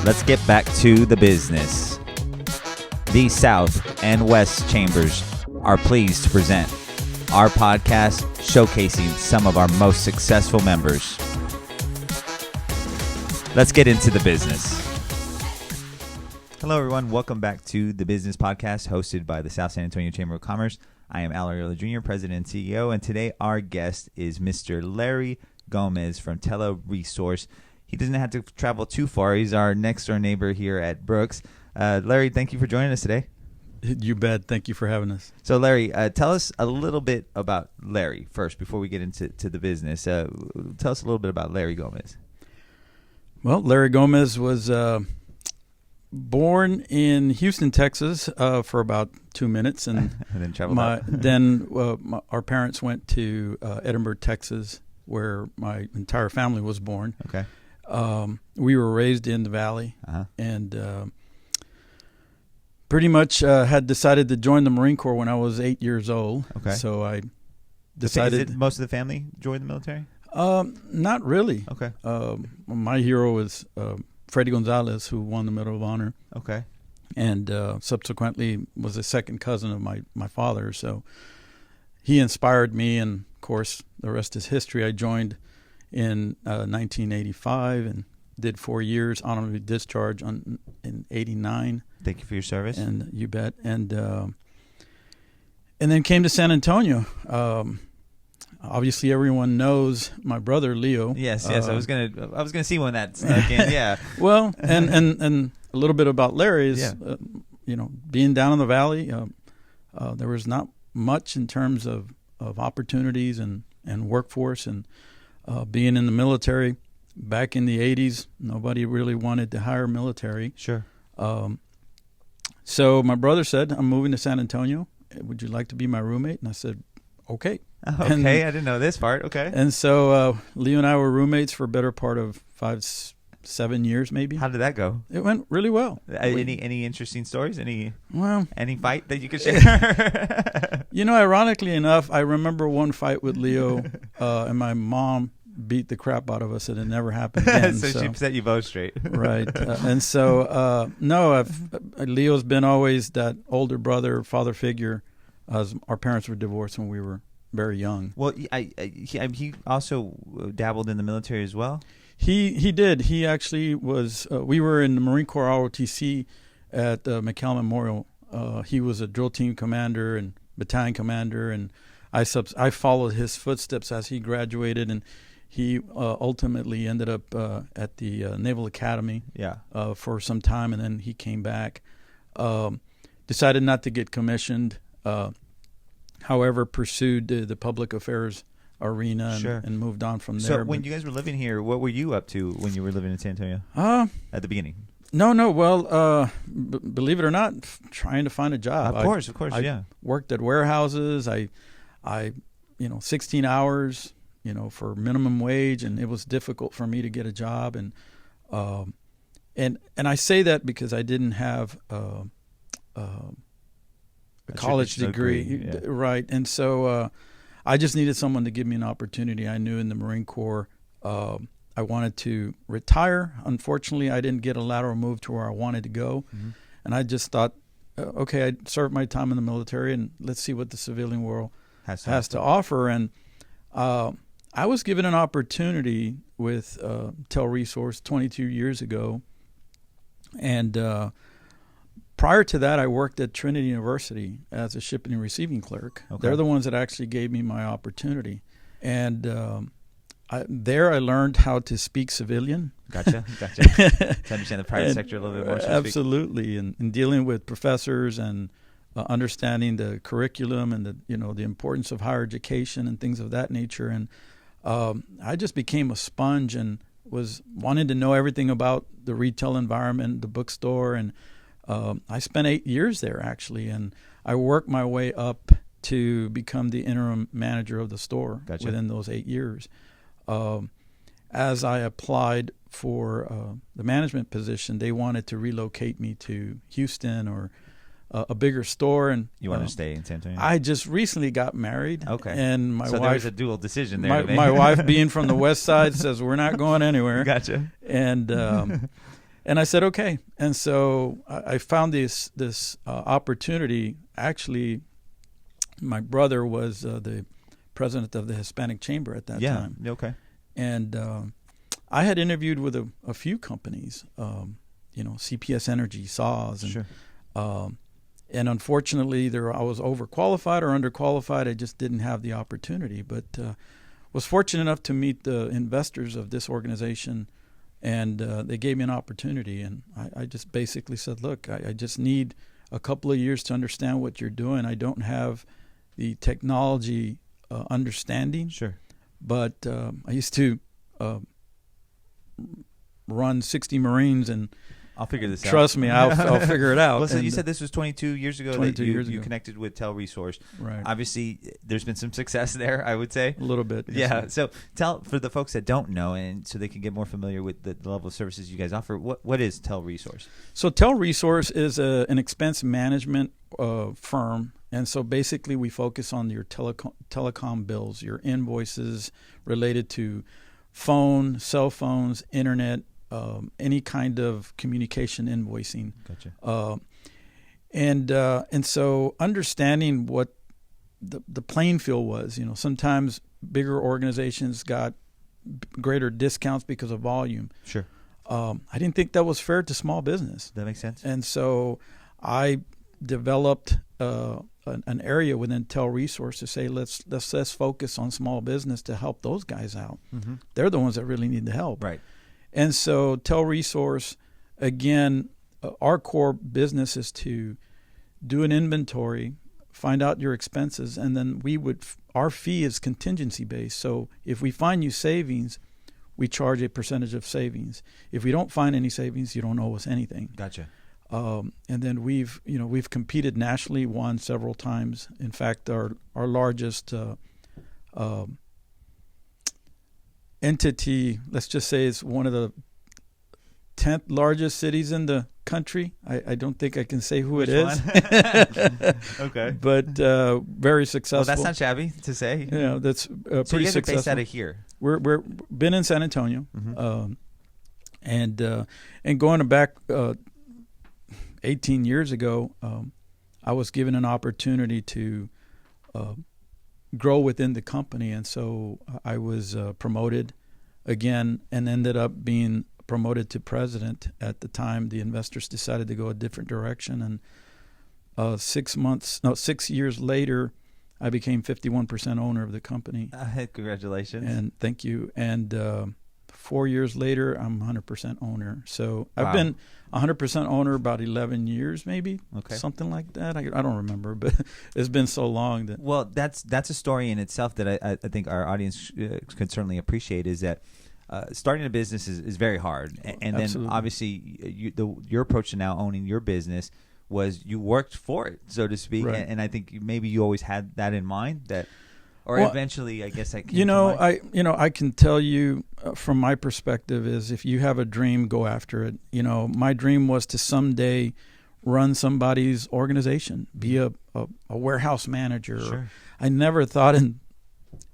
Let's get back to the business. The South and West Chambers are pleased to present our podcast showcasing some of our most successful members. Let's get into the business. Hello, everyone. Welcome back to the Business Podcast hosted by the South San Antonio Chamber of Commerce. I am Al Arreola Jr., President and CEO, and today our guest is Mr. Larry Gomez from TelResource. He doesn't have to travel too far. He's our next-door neighbor here at Brooks. Larry, thank you for joining us today. You bet. Thank you for having us. So, Larry, tell us a little bit about Larry first before we get into the business. Tell us a little bit about Larry Gomez. Well, Larry Gomez was born in Houston, Texas, for about 2 minutes, and then traveled out. Our parents went to Edinburgh, Texas, where my entire family was born. Okay. We were raised in the Valley, and pretty much had decided to join the Marine Corps when I was 8 years old. Okay. So I decided. Did most of the family join the military? Not really. Okay. My hero is Freddie Gonzalez, who won the Medal of Honor. Okay. And subsequently was a second cousin of my father. So he inspired me, and of course, the rest is history. I joined in 1985 and did 4 years, honorably discharged in 89. Thank you for your service. And you bet. And then came to San Antonio. Obviously, everyone knows my brother Leo. Yes. I was gonna see when that snuck in. Yeah. Well, and a little bit about Larry is, being down in the Valley, there was not much in terms of opportunities and workforce, and being in the military back in the 80s, nobody really wanted to hire military. Sure. So my brother said, "I'm moving to San Antonio. Would you like to be my roommate?" And I said, "Okay." Okay, and I didn't know this part. Okay. And so Leo and I were roommates for a better part of 5-7 years, maybe. How did that go? It went really well. Any interesting stories? Any fight that you could share? Ironically enough, I remember one fight with Leo, and my mom beat the crap out of us, and it never happened again. so she set you both straight. Right. And so, Leo's been always that older brother, father figure, as our parents were divorced when we were very young. Well, he also dabbled in the military as well? He did. He actually was, we were in the Marine Corps ROTC at McCall Memorial. He was a drill team commander and battalion commander, and I followed his footsteps as he graduated, and he ultimately ended up at the Naval Academy for some time, and then he came back. Decided not to get commissioned, however, pursued the public affairs arena and moved on from there. So when you guys were living here, what were you up to when you were living in San Antonio at the beginning? No. Well, believe it or not, trying to find a job. Of course, I worked at warehouses. I 16 hours, for minimum wage, and it was difficult for me to get a job. And I say that because I didn't have a college degree, right? And so I just needed someone to give me an opportunity. I knew in the Marine Corps I wanted to retire. Unfortunately, I didn't get a lateral move to where I wanted to go. Mm-hmm. And I just thought, okay, I served my time in the military, and let's see what the civilian world has to offer. And I was given an opportunity with TelResource 22 years ago. And prior to that, I worked at Trinity University as a shipping and receiving clerk. Okay. They're the ones that actually gave me my opportunity. And I learned how to speak civilian. Gotcha. To understand the private sector a little bit more. Absolutely. And dealing with professors and understanding the curriculum and the importance of higher education and things of that nature. And I just became a sponge and was wanting to know everything about the retail environment, the bookstore. And I spent 8 years there, actually. And I worked my way up to become the interim manager of the store within those 8 years. As I applied for the management position, they wanted to relocate me to Houston or a bigger store. And you want to stay in San Antonio? I just recently got married. Okay. And my wife, there's a dual decision there. My wife, being from the West Side, says we're not going anywhere. Gotcha. And and I said okay. And so I found this opportunity. Actually, my brother was the president of the Hispanic Chamber at that time. Yeah. Okay. And I had interviewed with a few companies, CPS Energy, SAW, and sure. And unfortunately, I was overqualified or underqualified. I just didn't have the opportunity. But was fortunate enough to meet the investors of this organization, and they gave me an opportunity. And I just basically said, look, I just need a couple of years to understand what you're doing. I don't have the technology understanding. Sure. But I used to run 60 Marines, and I'll figure this out. Trust me, I'll figure it out. Well, so you said this was 22 years ago 22 that years you ago. connected with TelResource. Right. Obviously, there's been some success there, I would say. A little bit. Yeah. So tell, for the folks that don't know, and so they can get more familiar with the level of services you guys offer, what is TelResource? So TelResource is an expense management firm. And so basically we focus on your telecom bills, your invoices related to phone, cell phones, internet, any kind of communication invoicing. Gotcha. And so understanding what the playing field was, sometimes bigger organizations got greater discounts because of volume. Sure. I didn't think that was fair to small business. That makes sense. And so I developed an area within TelResource to say let's focus on small business to help those guys out. Mm-hmm. They're the ones that really need the help. Right. And so TelResource, again, our core business is to do an inventory, find out your expenses, and then our fee is contingency based. So if we find you savings, we charge a percentage of savings. If we don't find any savings, you don't owe us anything. Gotcha. And then we've competed nationally, won several times. In fact, our largest entity, let's just say, is one of the 10th largest cities in the country. I don't think I can say who Which it is. Okay. But very successful. Well, that's not shabby to say. Yeah, that's pretty so you guys successful. are based out of here. We're been in San Antonio, Mm-hmm. and going back 18 years ago, I was given an opportunity to grow within the company, and so I was promoted again, and ended up being promoted to president. At the time, the investors decided to go a different direction, and 6 years later, I became 51% owner of the company. Congratulations. And thank you. And 4 years later, I'm 100% owner. So Wow. I've been 100% owner about 11 years, maybe, Okay. something like that. I don't remember, but it's been so long that. Well, that's a story in itself that I think our audience could certainly appreciate, is that starting a business is very hard. And then Absolutely. obviously your approach to now owning your business was you worked for it, so to speak. Right. And I think maybe you always had that in mind, that, or Well, eventually, I guess that came to mind. I can tell you from my perspective is, if you have a dream, go after it. My dream was to someday run somebody's organization, be a warehouse manager. Sure. I never thought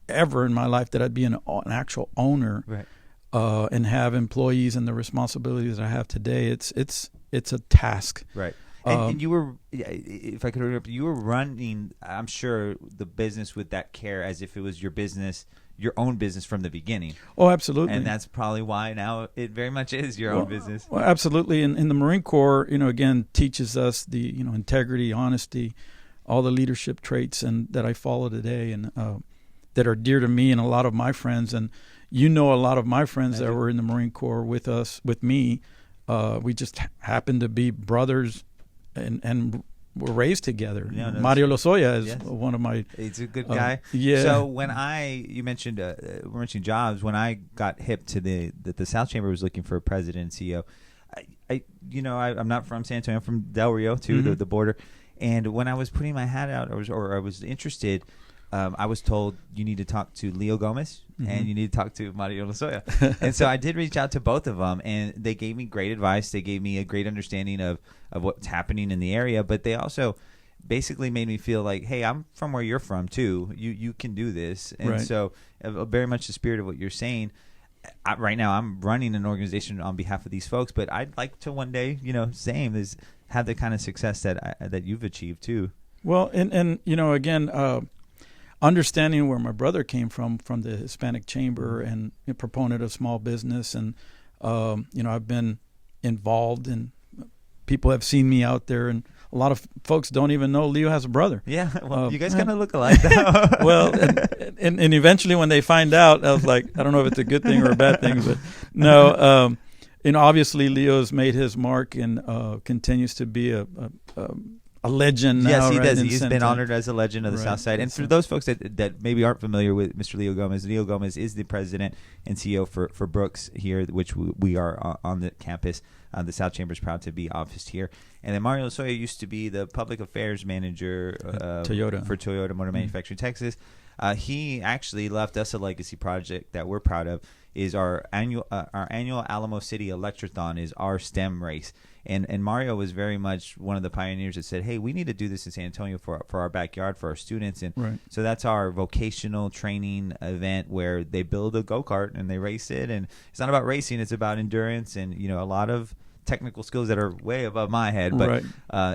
ever in my life that I'd be an actual owner. Right. And have employees and the responsibilities that I have today. It's a task. Right. And you were, if I could interrupt, you were running, I'm sure, the business with that care as if it was your business, your own business from the beginning. Oh, absolutely. And that's probably why now it very much is your own business. Well, absolutely. And the Marine Corps, again, teaches us the, integrity, honesty, all the leadership traits and that I follow today, and that are dear to me and a lot of my friends. And a lot of my friends that were in the Marine Corps with me. We just happened to be brothers and were raised together. Yeah, Mario Lozoya is one of my. He's a good guy. Yeah. So when you mentioned we're mentioning jobs. When I got hip to the South Chamber was looking for a president and CEO, I'm not from San Antonio. I'm from Del Rio too, Mm-hmm. the border. And when I was putting my hat out, I was interested. I was told you need to talk to Leo Gomez and you need to talk to Mario Lozoya. And so I did reach out to both of them, and they gave me great advice. They gave me a great understanding of what's happening in the area, but they also basically made me feel like, hey, I'm from where you're from too. You can do this. And so very much the spirit of what you're saying. Right now I'm running an organization on behalf of these folks, but I'd like to one day, same is have the kind of success that you've achieved too. Well, and again, understanding where my brother came from the Hispanic Chamber and a proponent of small business, and I've been involved, and people have seen me out there, and a lot of folks don't even know Leo has a brother. Yeah, well, you guys kind of look alike. Well, and eventually when they find out, I was like, I don't know if it's a good thing or a bad thing, but no. Obviously Leo's made his mark and continues to be a legend now. Yes, he does. He's been honored as a legend of the South Side. And for those folks that maybe aren't familiar with Mr. Leo Gomez is the president and CEO for Brooks here, which we are on the campus. The South Chamber is proud to be officed here. And then Mario Lozoya used to be the public affairs manager for Toyota Motor Manufacturing Texas. He actually left us a legacy project that we're proud of. Is our annual Alamo City Electrothon is our STEM race. And Mario was very much one of the pioneers that said, hey, we need to do this in San Antonio for our backyard, for our students. And so that's our vocational training event where they build a go-kart and they race it. And it's not about racing, it's about endurance and, a lot of technical skills that are way above my head. But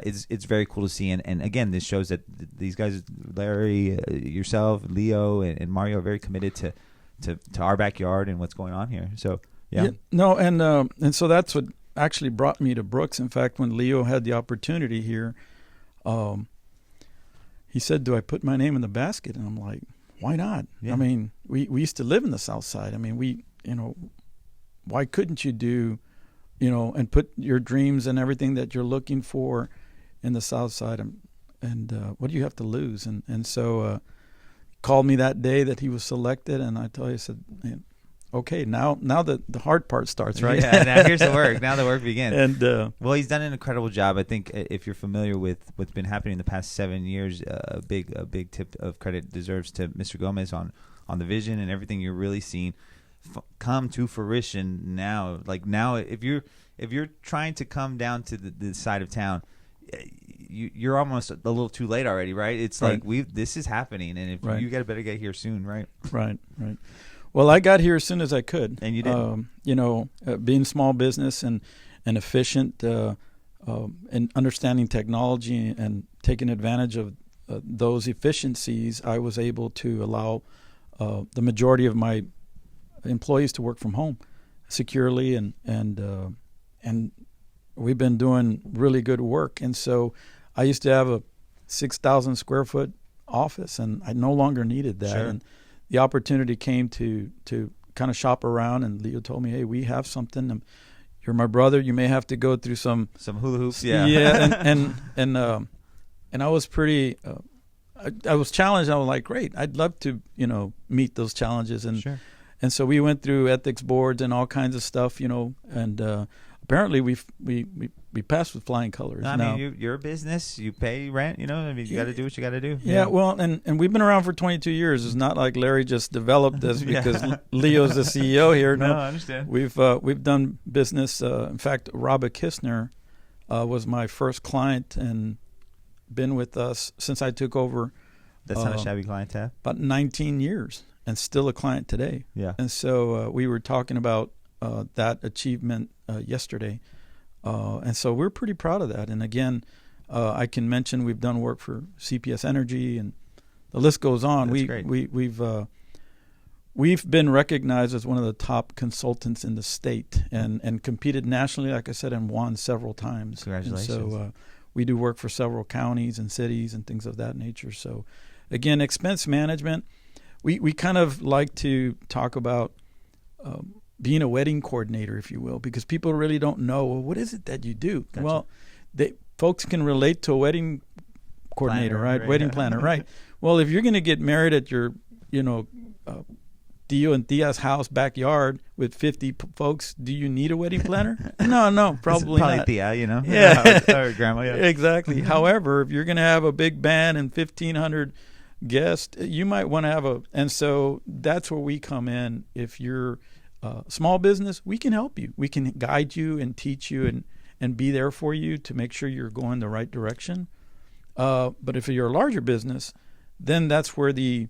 it's very cool to see. And again, this shows that these guys, Larry, yourself, Leo, and Mario are very committed to our backyard and what's going on here. So, and so that's what actually brought me to Brooks. In fact, when Leo had the opportunity here, he said, do I put my name in the basket? And I'm like, why not? Yeah. I mean, we used to live in the South Side. I mean, why couldn't you do, and put your dreams and everything that you're looking for in the South Side? And what do you have to lose? And so called me that day that he was selected, and I said, man, okay, now the hard part starts, right? Yeah, now here's the work. Now the work begins. And well, he's done an incredible job. I think if you're familiar with what's been happening in the past 7 years, a big tip of credit deserves to Mr. Gomez on the vision and everything you're really seeing come to fruition now. Like now, if you're trying to come down to the side of town, you're almost a little too late already, right? It's like this is happening, and if you better get here soon, right? Right. Well, I got here as soon as I could, and you did. Being small business and efficient, and understanding technology and taking advantage of those efficiencies, I was able to allow the majority of my employees to work from home securely, and we've been doing really good work. And so I used to have a 6,000 square foot office, and I no longer needed that. Sure. And the opportunity came to kind of shop around, and Leo told me, hey, we have something. You're my brother. You may have to go through some hula hoops. Yeah. And I was pretty I was challenged. I was like, great, I'd love to, meet those challenges. And sure. And so we went through ethics boards and all kinds of stuff, and apparently we passed with flying colors. I mean, you're a business. You pay rent. You got to do what you got to do. Yeah. Well, and we've been around for 22 years. It's not like Larry just developed this because Leo's the CEO here. No, I understand. We've done business. In fact, Robert Kistner was my first client and been with us since I took over. That's not a shabby client tab. About 19 years. And still a client today. Yeah. And so we were talking about that achievement yesterday. And so we're pretty proud of that. And again, I can mention we've done work for CPS Energy, and the list goes on. That's great. We've been recognized as one of the top consultants in the state and competed nationally, like I said, and won several times. Congratulations. And so we do work for several counties and cities and things of that nature. So again, expense management. We kind of like to talk about being a wedding coordinator, if you will, because people really don't know, well, what is it that you do? Gotcha. Well, folks can relate to a wedding coordinator, right? Wedding planner, right? Well, if you're going to get married at your, Dio and Tia's house backyard with 50 folks, do you need a wedding planner? No, probably not. Tia, Yeah. or grandma, yeah. Exactly. However, if you're going to have a big band and 1,500 guest, you might want to have and so that's where we come in. If you're a small business, we can help you. We can guide you and teach you and be there for you to make sure you're going the right direction. But if you're a larger business, then that's where the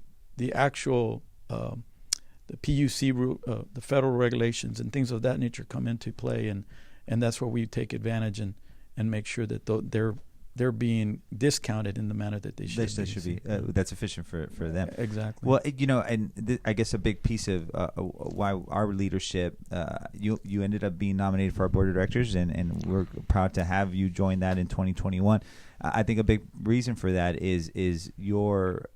actual the PUC, the federal regulations and things of that nature come into play, and that's where we take advantage and make sure that they're being discounted in the manner that they should be. That's efficient for them. Exactly. Well, and I guess a big piece of why our leadership, you ended up being nominated for our board of directors, and we're proud to have you join that in 2021. I think a big reason for that is your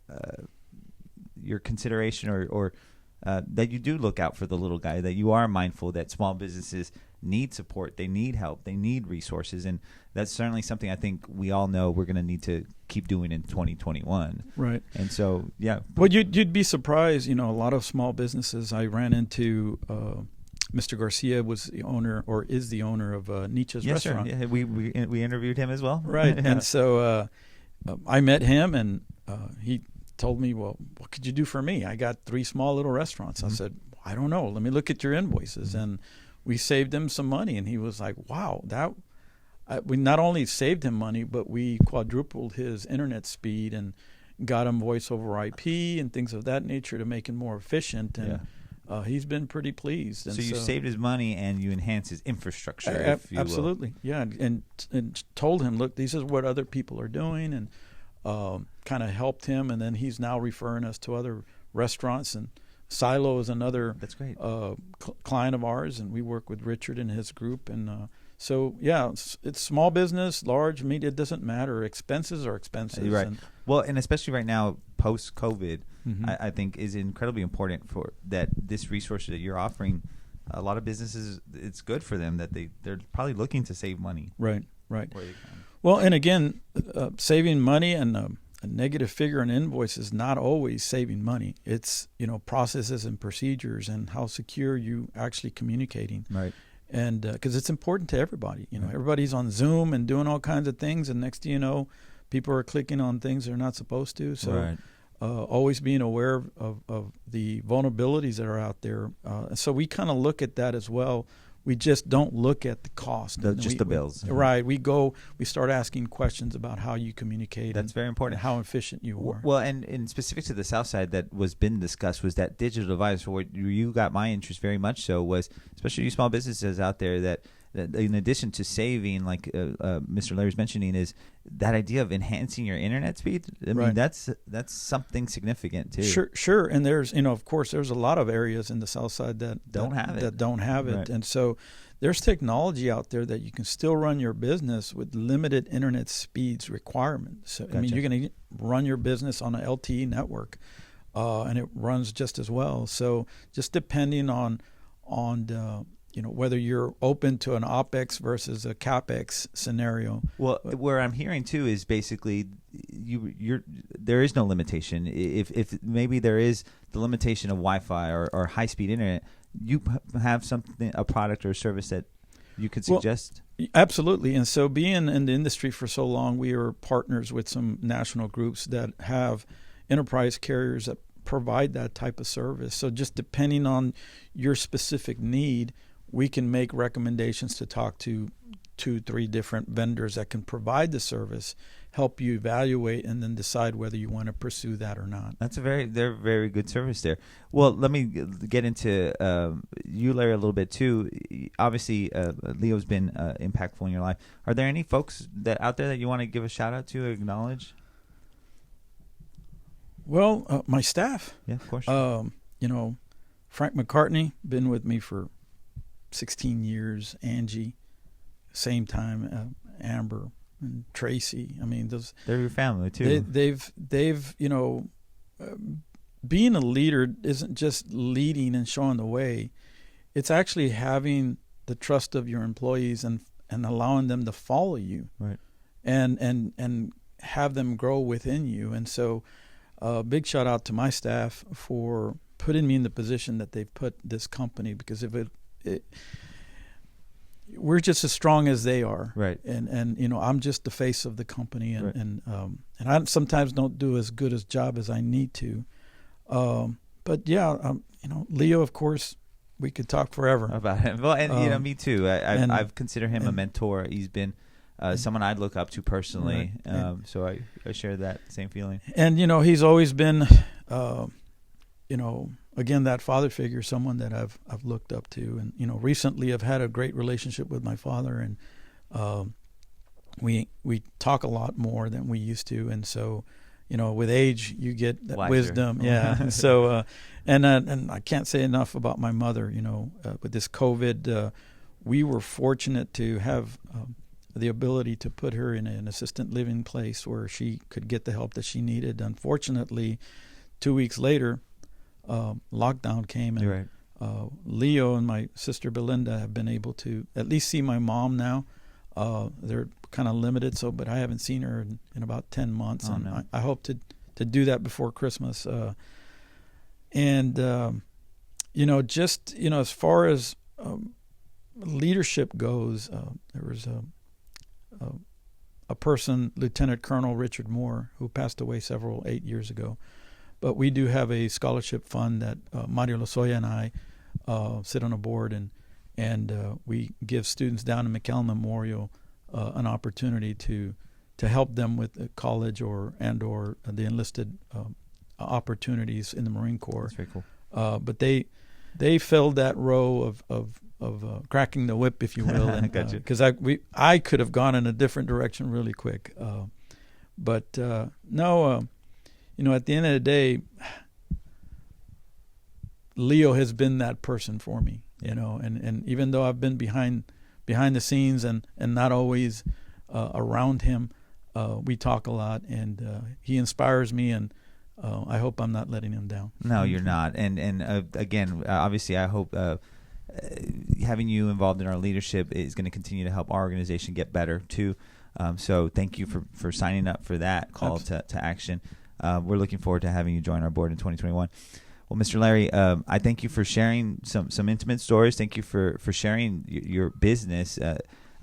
consideration or that you do look out for the little guy, that you are mindful that small businesses need support, they need help, they need resources, and that's certainly something I think we all know we're going to need to keep doing in 2021. Right. And so, yeah. Well, you'd be surprised. A lot of small businesses. I ran into Mr. Garcia was the owner or is the owner of Nietzsche's restaurant. Sure. Yeah, we interviewed him as well. Right. Yeah. And so I met him, and he told me, well, what could you do for me? I got 3 small little restaurants. Mm-hmm. I said, I don't know. Let me look at your invoices. Mm-hmm. And we saved him some money. And he was like, wow, we not only saved him money, but we quadrupled his internet speed and got him voice over IP and things of that nature to make him more efficient. And he's been pretty pleased. And so you saved his money and you enhanced his infrastructure. If you absolutely. will. Yeah. And told him, look, this is what other people are doing, and kind of helped him. And then he's now referring us to other restaurants, and Silo is another that's great client of ours, and we work with Richard and his group. And so, yeah, it's small business, large, media, it doesn't matter. Expenses are expenses. Right. And especially right now, post-COVID, mm-hmm. I think is incredibly important for that this resource that you're offering. A lot of businesses, it's good for them that they're probably looking to save money. Right. Well, and again, saving money and a negative figure in invoice is not always saving money. It's processes and procedures and how secure you actually communicating. Right. And because it's important to everybody. Everybody's on Zoom and doing all kinds of things, and next thing you know, people are clicking on things they're not supposed to. So right. Always being aware of the vulnerabilities that are out there. So we kind of look at that as well. We just don't look at the cost. The bills. Right. We start asking questions about how you communicate. That's very important. And how efficient you are. Well, and specific to the South Side that was been discussed was that digital device. Where you got my interest very much so was, especially you small businesses out there that in addition to saving, like Mr. Larry's mentioning, is that idea of enhancing your internet speed. I mean, that's something significant too. Sure. And there's, of course, there's a lot of areas in the South Side that don't have it. Right. And so there's technology out there that you can still run your business with limited internet speeds requirements. So, gotcha. I mean, you're going to run your business on an LTE network, and it runs just as well. So just depending on the whether you're open to an OPEX versus a CAPEX scenario. Well, where I'm hearing too is basically there is no limitation. If maybe there is the limitation of Wi-Fi or high-speed internet, you have a product or a service that you could suggest? Well, absolutely. And so being in the industry for so long, we are partners with some national groups that have enterprise carriers that provide that type of service. So just depending on your specific need, we can make recommendations to talk to 2-3 different vendors that can provide the service, help you evaluate, and then decide whether you want to pursue that or not. They're very good service there. Well, let me get into you, Larry, a little bit too. Obviously, Leo's been impactful in your life. Are there any folks out there that you want to give a shout out to, acknowledge? Well, my staff. Yeah, of course. Frank McCartney, been with me for 16 years. Angie, same time. Amber and Tracy. I mean, they're your family too. They've being a leader isn't just leading and showing the way. It's actually having the trust of your employees and allowing them to follow you, right? And have them grow within you. And so, big shout out to my staff for putting me in the position that they've put this company, because if we're just as strong as they are. Right. And I'm just the face of the company, and I sometimes don't do as good a job as I need to. But yeah, Leo, of course, we could talk forever about him. Well, and me too. I've considered him a mentor. He's been someone I'd look up to personally. Right. So I share that same feeling. And he's always been, again, that father figure, someone that I've looked up to. And recently I've had a great relationship with my father, and we talk a lot more than we used to. And so, with age, you get that wisdom. Yeah. So, and I can't say enough about my mother. With this COVID, we were fortunate to have the ability to put her in an assisted living place where she could get the help that she needed. Unfortunately, 2 weeks later, lockdown came, and right. Leo and my sister Belinda have been able to at least see my mom now. They're kind of limited, but I haven't seen her in about 10 months, and no. I hope to do that before Christmas. Just as far as leadership goes, there was a person, Lieutenant Colonel Richard Moore, who passed away 8 years ago. But we do have a scholarship fund that Mario Lozoya and I sit on a board, and we give students down in McAllen Memorial an opportunity to help them with college or the enlisted opportunities in the Marine Corps. That's very cool. But they filled that row of cracking the whip, if you will, because I could have gone in a different direction really quick. At the end of the day, Leo has been that person for me, and even though I've been behind the scenes and not always around him, we talk a lot, and he inspires me, and I hope I'm not letting him down. No, you're not. And again, obviously, I hope having you involved in our leadership is going to continue to help our organization get better too. So thank you for signing up for that call to action. We're looking forward to having you join our board in 2021. Well, Mr. Larry, I thank you for sharing some intimate stories. Thank you for sharing your business.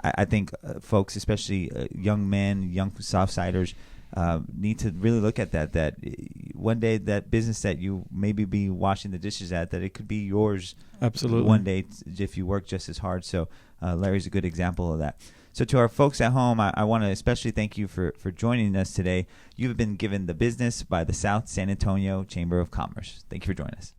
I think folks, especially young men, young Southsiders, need to really look at that one day that business that you maybe be washing the dishes at, that it could be yours. Absolutely. One day if you work just as hard. So Larry's a good example of that. So to our folks at home, I want to especially thank you for joining us today. You've been given the business by the South San Antonio Chamber of Commerce. Thank you for joining us.